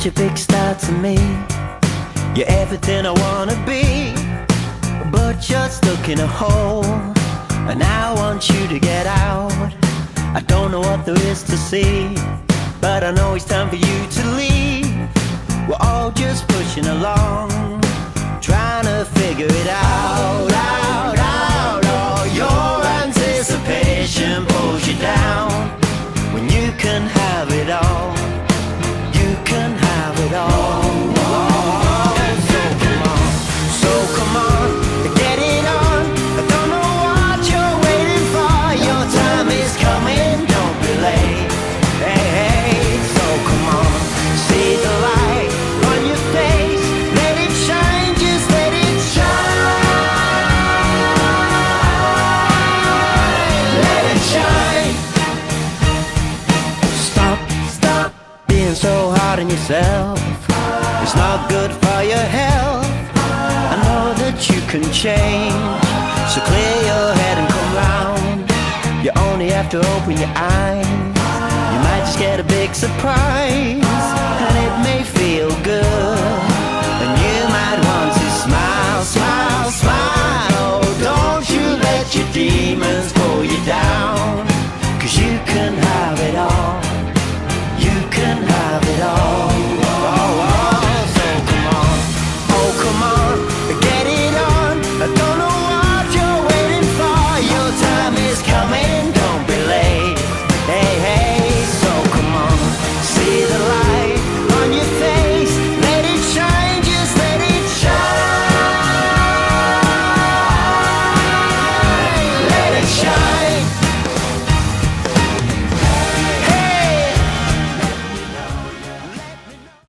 such a big star to me. You're everything I wanna be, but you're stuck in a hole, and I want you to get out. I don't know what there is to see, but I know it's time for you to leave. We're all just pushing along, trying to figure it out, out, out. Oh, your anticipation pulls you down when you can have it all. You can have it all. So come on, get it on. I don't know what you're waiting for. Your time is coming, don't be late. Hey, hey, so come on, see the light on your face. Let it shine, just let it shine. Let it shine. Stop being so hard on yourself. It's not good for your health. I know that you can change, so clear your head and come round. You only have to open your eyes. You might just get a big surprise, and it may feel good.